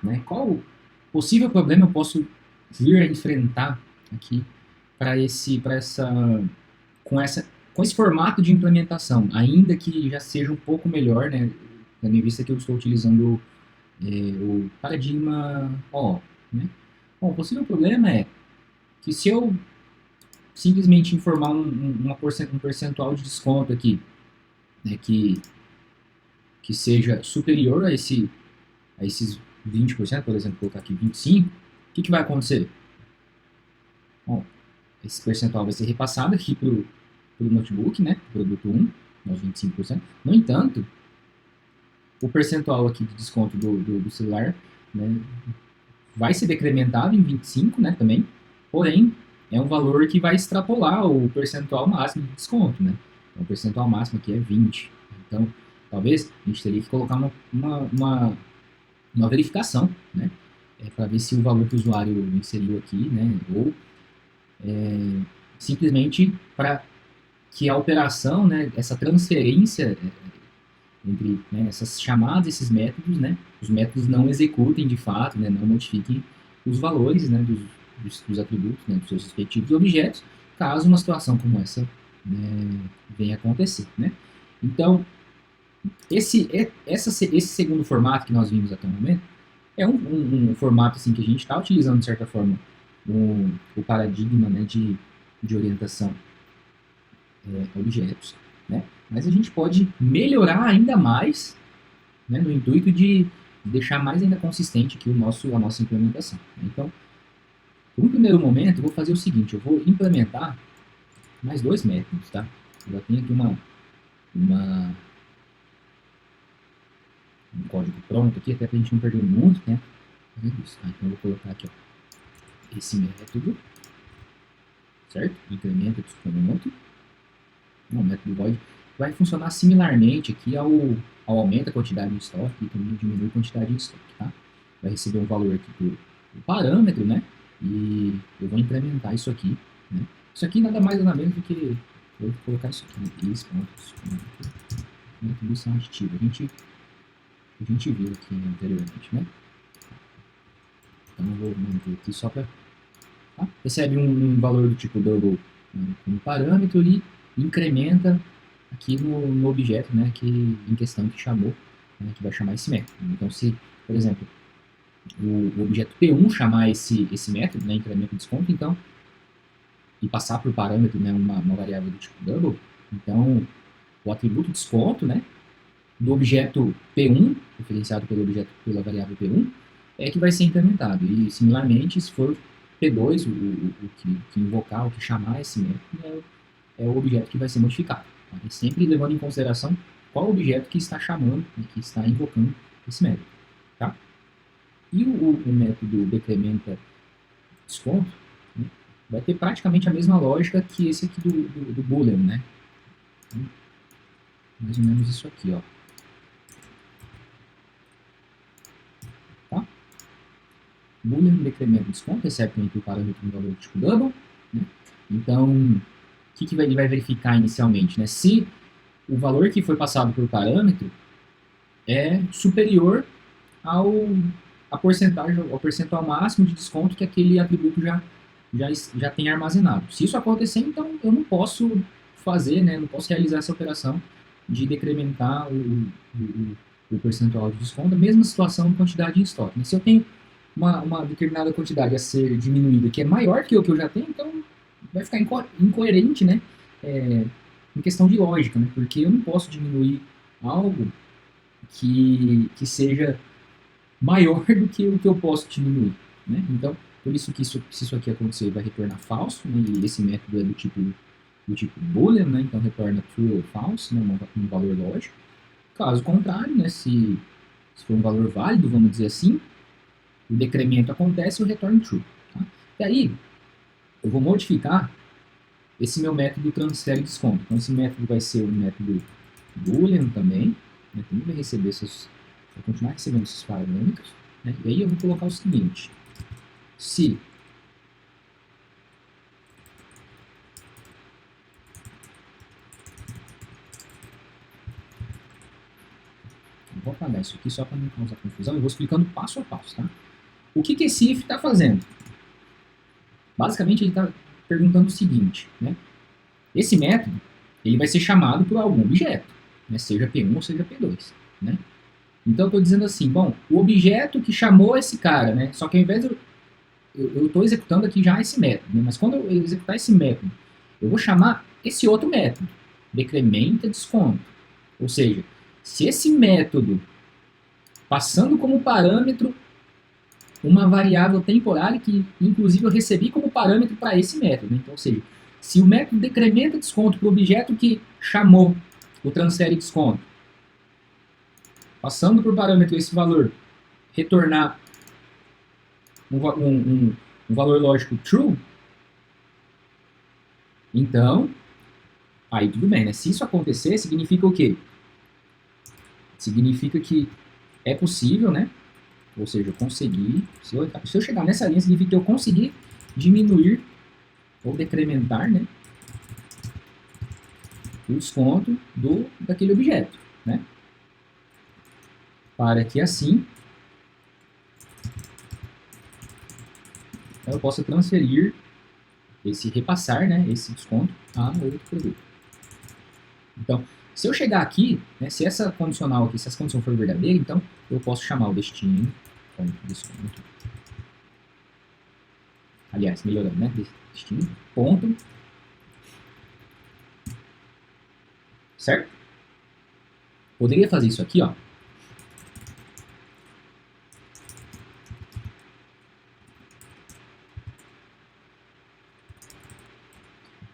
né? Qual possível problema eu posso vir a enfrentar aqui para com esse formato de implementação, ainda que já seja um pouco melhor, né? Tendo em vista que eu estou utilizando o paradigma O, né? Bom, o possível problema é que se eu simplesmente informar um percentual de desconto aqui, né, que seja superior a esses 20%, por exemplo, colocar aqui 25%, o que vai acontecer? Bom, esse percentual vai ser repassado aqui para o notebook, né, produto 1, nós 25%. No entanto, o percentual aqui de desconto do celular, né, vai ser decrementado em 25%, né, também, porém, é um valor que vai extrapolar o percentual máximo de desconto, né? Então, o percentual máximo aqui é 20%. Então, talvez a gente teria que colocar uma verificação, né? Para ver se o valor que o usuário inseriu aqui, né? Ou simplesmente para que a operação, né? Essa transferência entre, né, essas chamadas, esses métodos, né? Os métodos não executem de fato, né? Não modifiquem os valores, né? Dos atributos, né? Dos seus respectivos objetos, caso uma situação como essa, né, venha a acontecer, né? Então, esse segundo formato que nós vimos até o momento é um formato assim, que a gente está utilizando, de certa forma, o paradigma, né, de orientação a objetos, né? Mas a gente pode melhorar ainda mais, né, no intuito de deixar mais ainda consistente aqui a nossa implementação. Então, por um primeiro momento, eu vou fazer o seguinte, eu vou implementar mais dois métodos, tá? Eu já tenho aqui uma, um código pronto aqui, até para a gente não perder muito tempo fazendo isso. Tá? Então, eu vou colocar aqui, ó, esse método, certo? Incremento desconto. O método void vai funcionar similarmente aqui ao aumento da quantidade de estoque e também diminui a quantidade de estoque, tá? Vai receber um valor aqui por parâmetro, né? E eu vou incrementar isso aqui, né? Isso aqui nada mais nada menos do que eu vou colocar isso aqui, né? Esse ponto, atribuição aditiva. A gente viu aqui anteriormente, né? Então eu vou manter aqui só para tá? Recebe um valor do tipo double, né, como parâmetro e incrementa aqui no objeto, né, que, em questão que chamou, né, que vai chamar esse método. Então, se, por exemplo, o objeto P1 chamar esse método, né, incremento desconto, então, e passar por parâmetro, né, uma variável do tipo double, então, o atributo desconto, né, do objeto P1, referenciado pela variável P1, é que vai ser incrementado. E, similarmente, se for P2, o que invocar, o que chamar esse método, é o objeto que vai ser modificado. Tá? E sempre levando em consideração qual objeto que está chamando, né, que está invocando esse método. Tá? E o método decrementa desconto, né, vai ter praticamente a mesma lógica que esse aqui do Boolean, né? Então, mais ou menos isso aqui, ó. Tá? Boolean decrementa desconto, recebe também o parâmetro no valor tipo double, né? Então, o que ele vai verificar inicialmente, né? Se o valor que foi passado por parâmetro é superior ao a porcentagem, ao percentual máximo de desconto que aquele atributo já tem armazenado. Se isso acontecer, então eu não posso fazer, né, não posso realizar essa operação de decrementar o percentual de desconto, a mesma situação de quantidade em estoque. Né? Se eu tenho uma determinada quantidade a ser diminuída que é maior que o que eu já tenho, então vai ficar incoerente, né, em questão de lógica, né, porque eu não posso diminuir algo que seja maior do que o que eu posso diminuir. Né? Então, por isso que se isso aqui acontecer, vai retornar falso, né? E esse método é do tipo boolean, né? Então retorna true ou false, né? Um valor lógico. Caso contrário, né? Se for um valor válido, vamos dizer assim, o decremento acontece e o retorno true. Tá? E aí, eu vou modificar esse meu método transfere desconto. Então, esse método vai ser um método boolean também, né? Também vai receber vai continuar recebendo esses parâmetros, né? E aí eu vou colocar o seguinte, se vou apagar isso aqui só para não causar confusão. Eu vou explicando passo a passo, tá? O que esse if está fazendo? Basicamente, ele está perguntando o seguinte, né? Esse método, ele vai ser chamado por algum objeto, né? Seja P1 ou seja P2, né? Então, eu estou dizendo assim, bom, o objeto que chamou esse cara, né? Só que ao invés de eu estou executando aqui já esse método, né? Mas quando eu executar esse método, eu vou chamar esse outro método, decrementa desconto. Ou seja, se esse método, passando como parâmetro uma variável temporária que, inclusive, eu recebi como parâmetro para esse método. Né? Então, ou seja, se o método decrementa desconto para o objeto que chamou o transfere desconto, passando por parâmetro esse valor, retornar um valor lógico true, então, aí tudo bem, né? Se isso acontecer, significa o quê? Significa que é possível, né? Ou seja, eu consegui, se eu chegar nessa linha, significa que eu consegui diminuir ou decrementar, né, o desconto daquele objeto, né? Para que assim eu possa transferir repassar, né, esse desconto a outro produto. Então, se eu chegar aqui, né, se essa condicional aqui, se essa condição for verdadeira, então eu posso chamar o destino, desconto. Aliás, melhorando, né, destino, ponto, certo? Poderia fazer isso aqui, ó.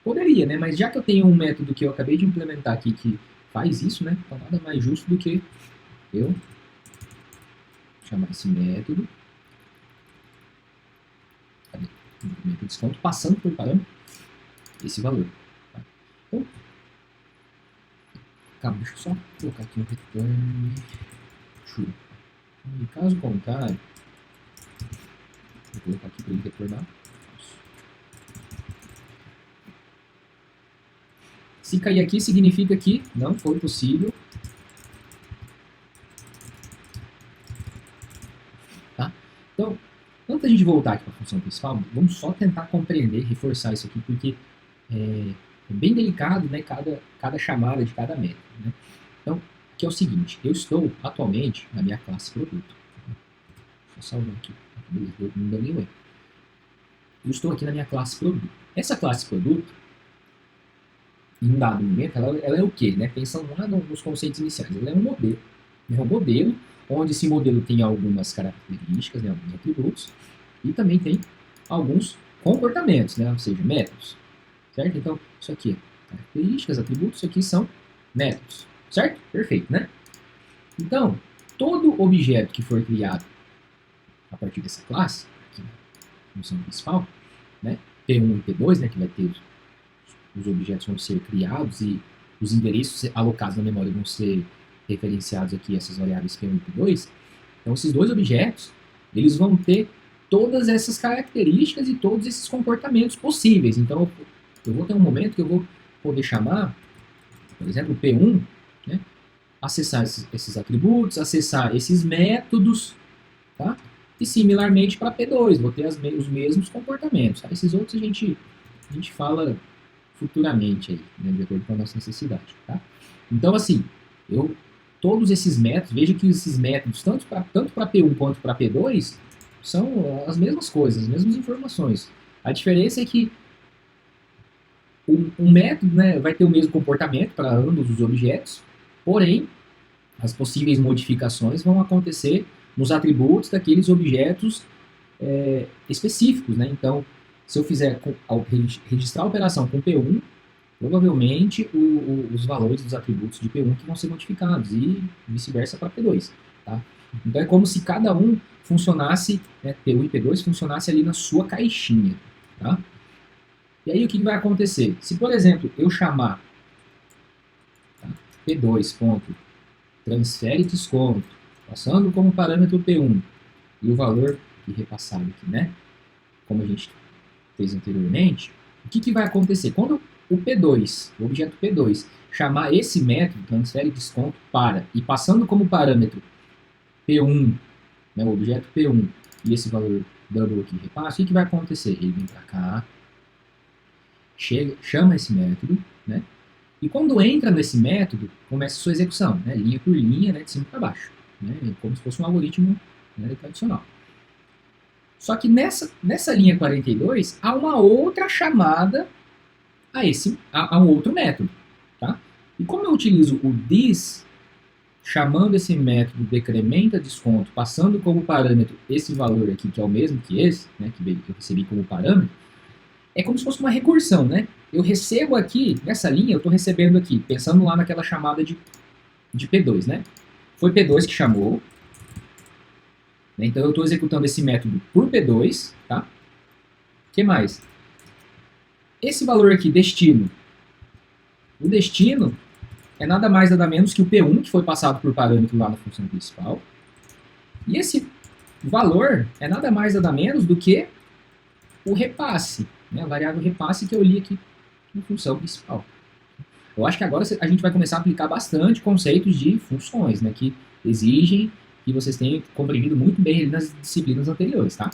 Poderia, né? Mas já que eu tenho um método que eu acabei de implementar aqui que faz isso, né? Então nada mais justo do que eu chamar esse método. Cadê? Método de desconto passando por parâmetro esse valor. Tá? Então, calma, deixa eu só colocar aqui no return true. Em caso contrário, vou colocar aqui para ele retornar. Se cair aqui, significa que não foi possível. Tá? Então, antes da gente voltar aqui para a função principal, vamos só tentar compreender, reforçar isso aqui, porque é bem delicado, né, cada chamada de cada método. Né? Então, aqui é o seguinte, eu estou atualmente na minha classe produto. Deixa eu salvar aqui. Beleza, não deu nenhum erro. Eu estou aqui na minha classe produto. Essa classe produto, em um dado momento, ela é o quê? Né? Pensando lá nos conceitos iniciais. Ela é um modelo. É um modelo onde esse modelo tem algumas características, né, alguns atributos, e também tem alguns comportamentos, né, ou seja, métodos. Certo? Então, isso aqui é características, atributos, isso aqui são métodos. Certo? Perfeito, né? Então, todo objeto que for criado a partir dessa classe, aqui na função principal, né, P1 e P2, né, que vai ter os objetos vão ser criados e os endereços alocados na memória vão ser referenciados aqui, essas variáveis P1 e P2. Então, esses dois objetos, eles vão ter todas essas características e todos esses comportamentos possíveis. Então, eu vou ter um momento que eu vou poder chamar, por exemplo, P1, né, acessar esses atributos, acessar esses métodos, tá? E similarmente para P2, vou ter os mesmos comportamentos. Tá? Esses outros a gente fala futuramente aí, né, de acordo com a nossa necessidade, tá? Então, assim, todos esses métodos, veja que esses métodos, tanto para P1 quanto para P2, são as mesmas coisas, as mesmas informações. A diferença é que um método, né, vai ter o mesmo comportamento para ambos os objetos, porém, as possíveis modificações vão acontecer nos atributos daqueles objetos específicos, né? Então, se eu fizer ao registrar a operação com P1, provavelmente os valores dos atributos de P1 que vão ser modificados e vice-versa para P2. Tá? Então é como se cada um funcionasse, né, P1 e P2 funcionasse ali na sua caixinha. Tá? E aí o que vai acontecer? Se, por exemplo, eu chamar, tá, P2 transfere desconto, passando como parâmetro P1 e o valor que repassado aqui, né? Como a gente fez anteriormente, o que vai acontecer? Quando o P2, o objeto P2, chamar esse método, transfere desconto para, e passando como parâmetro P1, né, o objeto P1 e esse valor double aqui repasse, o que vai acontecer? Ele vem para cá, chama esse método, né? E quando entra nesse método, começa a sua execução, né, linha por linha, né, de cima para baixo, né, como se fosse um algoritmo, né, tradicional. Só que nessa linha 42, há uma outra chamada a um outro método. Tá? E como eu utilizo o this, chamando esse método decrementa desconto, passando como parâmetro esse valor aqui, que é o mesmo que esse, né, que eu recebi como parâmetro, é como se fosse uma recursão, né? Eu recebo aqui, nessa linha, eu estou recebendo aqui, pensando lá naquela chamada de P2, né? Foi P2 que chamou, né? Então eu estou executando esse método por P2, tá? O que mais? Esse valor aqui, destino. O destino é nada mais nada menos que o P1, que foi passado por parâmetro lá na função principal. E esse valor é nada mais nada menos do que o repasse, né? A variável repasse que eu li aqui na função principal. Eu acho que agora a gente vai começar a aplicar bastante conceitos de funções, né, que exigem que vocês tenham compreendido muito bem nas disciplinas anteriores, tá?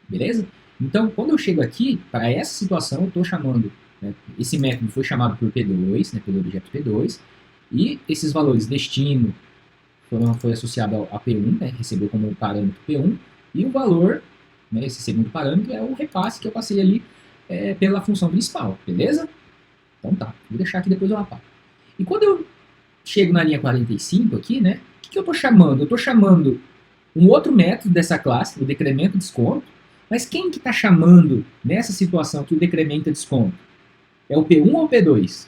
Beleza? Então, quando eu chego aqui, para essa situação, eu estou chamando, né, esse método foi chamado por P2, né, pelo objeto P2, e esses valores destino foi associado a P1, né, recebeu como parâmetro P1, e o valor, né, esse segundo parâmetro, é o repasse que eu passei ali pela função principal, beleza? Então tá, vou deixar aqui depois eu apago. E quando eu chego na linha 45 aqui, né, o que eu estou chamando? Eu estou chamando um outro método dessa classe, o decremento desconto, mas quem que está chamando nessa situação que o decrementa desconto? É o P1 ou o P2?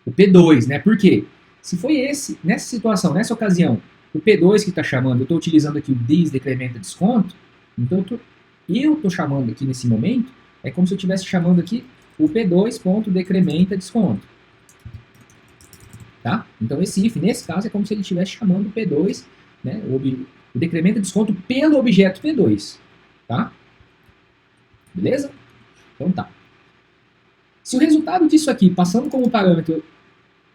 O P2, né? Por quê? Se foi nessa situação, nessa ocasião, o P2 que está chamando, eu estou utilizando aqui o this decrementa desconto, então eu estou chamando aqui nesse momento, é como se eu estivesse chamando aqui o P2.decrementa desconto. Tá? Então esse if, nesse caso, é como se ele estivesse chamando o P2, né, o decrementa desconto pelo objeto P2. Tá? Beleza? Então tá. Se o resultado disso aqui, passando como parâmetro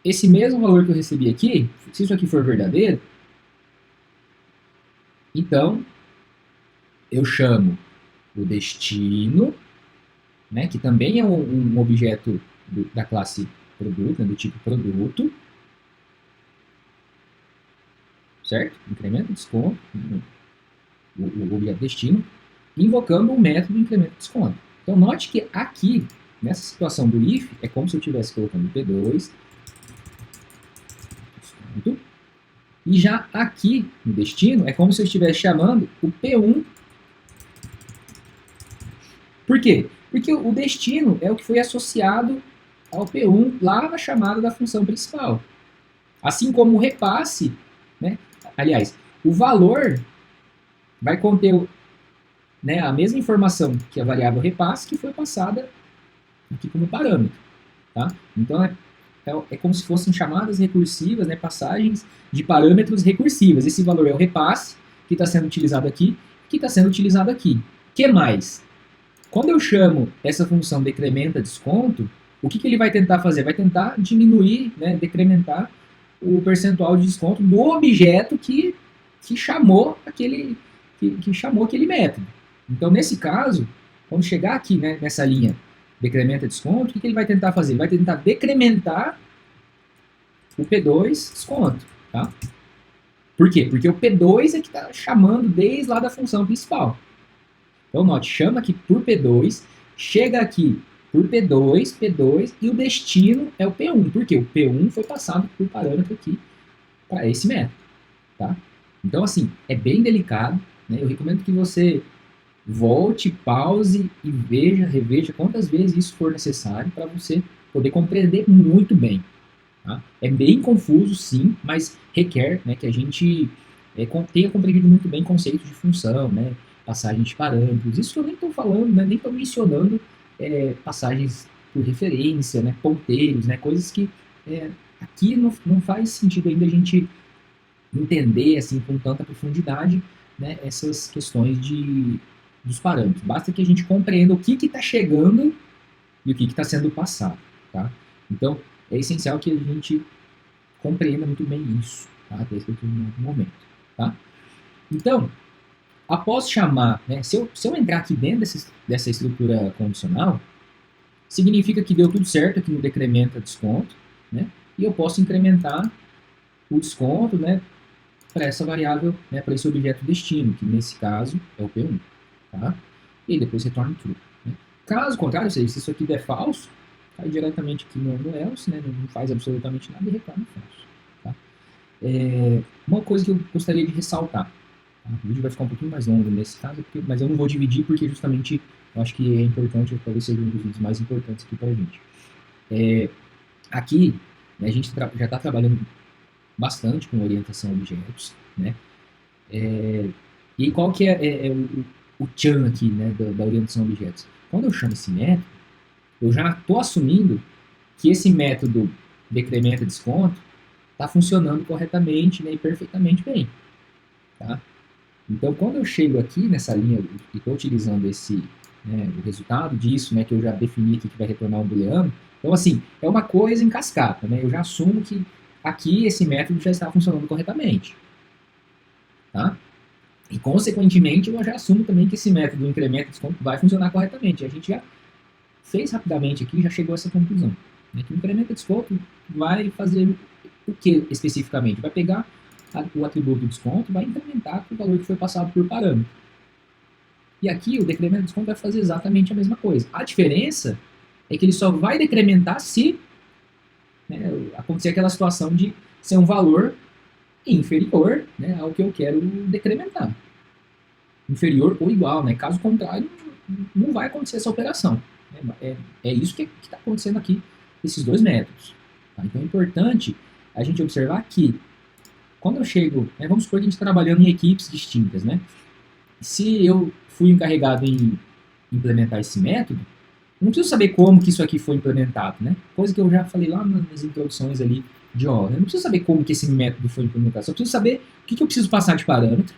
esse mesmo valor que eu recebi aqui, se isso aqui for verdadeiro, então eu chamo o destino, né, que também é um objeto da classe produto, né, do tipo produto, certo? Incremento desconto, o objeto destino, invocando o método incremento desconto. Então note que aqui, nessa situação do if, é como se eu estivesse colocando P2, desconto, e já aqui no destino, é como se eu estivesse chamando o P1. Por quê? Porque o destino é o que foi associado ao P1 lá na chamada da função principal. Assim como o repasse, né? Aliás, o valor vai conter, né, a mesma informação que a variável repasse que foi passada aqui como parâmetro. Tá? Então é como se fossem chamadas recursivas, né, passagens de parâmetros recursivas. Esse valor é o repasse que está sendo utilizado aqui, que está sendo utilizado aqui. O que mais? Quando eu chamo essa função decrementa desconto, o que ele vai tentar fazer? Vai tentar diminuir, né, decrementar o percentual de desconto do objeto que chamou aquele método. Então, nesse caso, quando chegar aqui, né, nessa linha decrementa desconto, o que ele vai tentar fazer? Ele vai tentar decrementar o P2 desconto. Tá? Por quê? Porque o P2 é que está chamando desde lá da função principal. Então, note, chama aqui por P2, chega aqui por P2, e o destino é o P1. Por quê? O P1 foi passado por parâmetro aqui para esse método. Tá? Então, assim, é bem delicado. Né? Eu recomendo que você volte, pause e reveja quantas vezes isso for necessário para você poder compreender muito bem. Tá? É bem confuso, sim, mas requer, né, que a gente tenha compreendido muito bem conceitos de função, né, passagem de parâmetros. Isso eu nem estou falando, né, nem estou mencionando passagens por referência, né, ponteiros, né, coisas que aqui não faz sentido ainda a gente entender assim, com tanta profundidade, né, essas questões dos parâmetros. Basta que a gente compreenda o que está chegando e o que está sendo passado. Tá? Então, é essencial que a gente compreenda muito bem isso. tá? Está escrito no momento, tá? Então, após chamar, né, se eu entrar aqui dentro dessa estrutura condicional, significa que deu tudo certo aqui no decrementa desconto, né? E eu posso incrementar o desconto, né, para essa variável, né, para esse objeto destino, que nesse caso é o P1, tá? E depois retorna true. Né? Caso contrário, ou seja, se isso aqui der falso, cai diretamente aqui no else, né, não faz absolutamente nada e retorna falso. Tá? Uma coisa que eu gostaria de ressaltar, tá? O vídeo vai ficar um pouquinho mais longo nesse caso, mas eu não vou dividir porque justamente eu acho que é importante, talvez seja um dos vídeos mais importantes aqui para a gente. Aqui, né, a gente já está trabalhando bastante com orientação a objetos, né? E qual que é o tchan aqui, né, da orientação a objetos? Quando eu chamo esse método, eu já estou assumindo que esse método decrementa desconto está funcionando corretamente, né, e perfeitamente bem, tá? Então, quando eu chego aqui nessa linha e estou utilizando esse, né, o resultado disso, né, que eu já defini aqui que vai retornar um booleano, então, assim, é uma coisa em cascata, né? Eu já assumo que aqui esse método já está funcionando corretamente, tá? E, consequentemente, eu já assumo também que esse método do incremento de desconto vai funcionar corretamente. A gente já fez rapidamente aqui, já chegou a essa conclusão. Né, que o incremento de desconto vai fazer o que especificamente? Vai pegar o atributo do desconto, vai incrementar com o valor que foi passado por parâmetro. E aqui o decremento de desconto vai fazer exatamente a mesma coisa. A diferença é que ele só vai decrementar se, né, acontecer aquela situação de ser um valor inferior, né, ao que eu quero decrementar. Inferior ou igual, né? Caso contrário, não vai acontecer essa operação. É isso que está acontecendo aqui, esses dois métodos. Tá? Então é importante a gente observar que, quando eu chego, né, vamos supor que a gente está trabalhando em equipes distintas, né? Se eu fui encarregado em implementar esse método, eu não preciso saber como que isso aqui foi implementado, né? Coisa que eu já falei lá nas introduções ali de aula. Eu não preciso saber como que esse método foi implementado, eu preciso saber o que eu preciso passar de parâmetro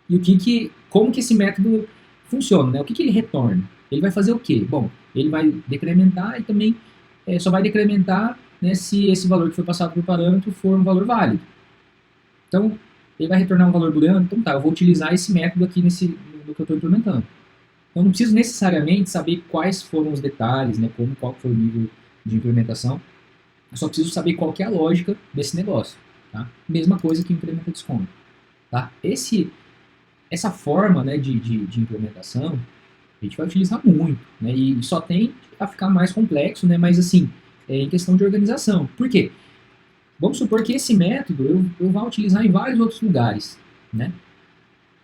e como que esse método funciona, né? O que ele retorna. Ele vai fazer o quê? Bom, ele vai decrementar e também só vai decrementar, né, se esse valor que foi passado por parâmetro for um valor válido. Então, ele vai retornar um valor booleano, então tá, eu vou utilizar esse método aqui no que eu estou implementando. Então, não preciso necessariamente saber quais foram os detalhes, né, qual foi o nível de implementação. Eu só preciso saber qual que é a lógica desse negócio. Tá? Mesma coisa que incrementa desconto. Tá? Essa forma, né, de implementação, a gente vai utilizar muito, né, e só tem a ficar mais complexo, né, mas assim, em questão de organização. Por quê? Vamos supor que esse método eu vá utilizar em vários outros lugares, né?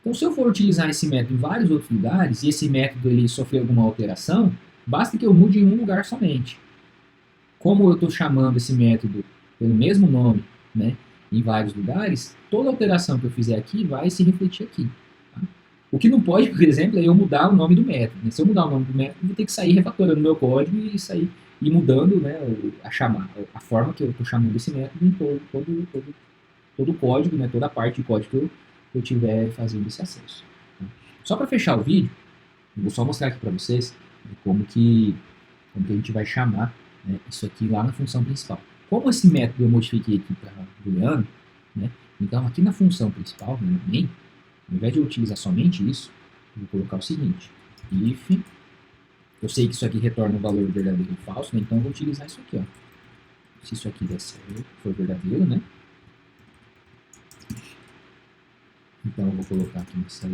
Então, se eu for utilizar esse método em vários outros lugares e esse método ele sofrer alguma alteração, basta que eu mude em um lugar somente. Como eu estou chamando esse método pelo mesmo nome, né, em vários lugares, toda alteração que eu fizer aqui vai se refletir aqui. Tá? O que não pode, por exemplo, é eu mudar o nome do método. Né? Se eu mudar o nome do método, eu vou ter que sair refatorando meu código e sair e mudando, né, a forma que eu estou chamando esse método em todo o código, né, toda a parte de código que eu estiver fazendo esse acesso. Tá? Só para fechar o vídeo, eu vou só mostrar aqui para vocês, né, como que a gente vai chamar, né, isso aqui lá na função principal. Como esse método eu modifiquei aqui para booleano, né, então aqui na função principal, né, no main, ao invés de eu utilizar somente isso, eu vou colocar o seguinte: if, eu sei que isso aqui retorna um valor verdadeiro ou falso, né, então eu vou utilizar isso aqui. Ó. Se isso aqui der certo, for verdadeiro, né, então eu vou colocar aqui nessa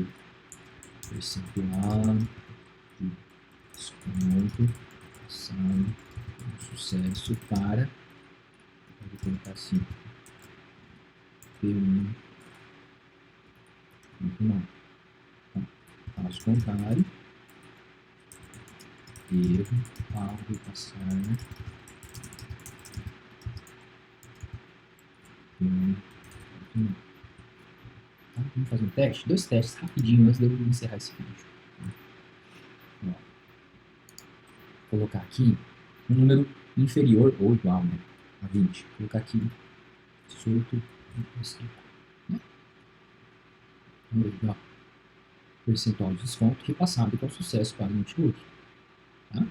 percentual de desconto passado um sucesso para, eu vou colocar assim, P1, não. Tá? Caso contrário, erro ao repassar P1, não. Tá? Vamos fazer um teste? 2 testes rapidinho antes de eu encerrar esse vídeo. Ó. Vou colocar aqui um número inferior ou igual, né, a 20. Vou colocar aqui 18,5. Né? Ó. Percentual de desconto repassado com sucesso para o notebook. Tá?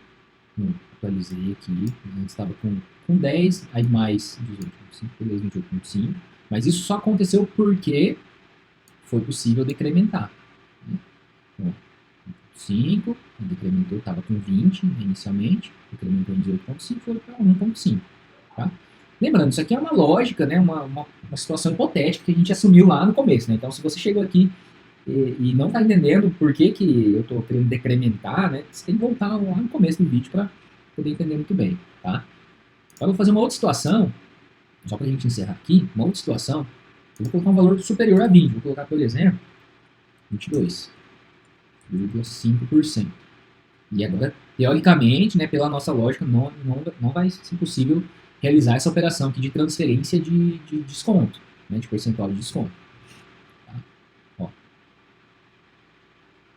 Atualizei aqui, antes estava com 10, aí mais 18,5, beleza, 28,5. Mas isso só aconteceu porque foi possível decrementar. Né? Então, 5, decrementou, estava com 20 né, inicialmente, decrementou em 18,5, foi para 1,5. Tá? Lembrando, isso aqui é uma lógica, né, uma situação hipotética que a gente assumiu lá no começo. Né? Então, se você chegou aqui e não está entendendo por que, que eu estou querendo decrementar, né, você tem que voltar lá no começo do vídeo para poder entender muito bem. Tá? Agora eu vou fazer uma outra situação, só para a gente encerrar aqui, uma outra situação. Eu vou colocar um valor superior a 20, vou colocar, por exemplo, 22,5%. E agora, teoricamente, né, pela nossa lógica, não vai ser possível realizar essa operação aqui de transferência de desconto, né, de percentual de desconto. Tá? Ó,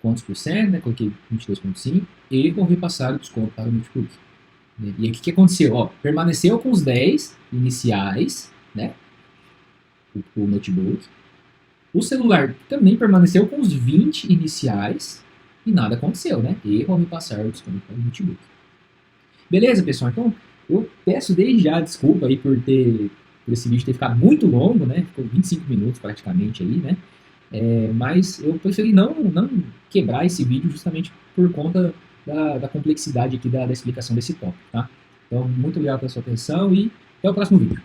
quantos por cento, né, coloquei 22,5%, e vou repassar o desconto para o notebook. E aí o que aconteceu? Ó, permaneceu com os 10 iniciais, né, o notebook. O celular também permaneceu com os 20 iniciais e nada aconteceu, né? Erro ao repassar o desconto para o notebook. Beleza, pessoal? Então, eu peço desde já desculpa aí por esse vídeo ter ficado muito longo, né? Ficou 25 minutos praticamente aí, né? Mas eu preferi não quebrar esse vídeo justamente por conta da complexidade aqui da explicação desse tópico, tá? Então, muito obrigado pela sua atenção e até o próximo vídeo.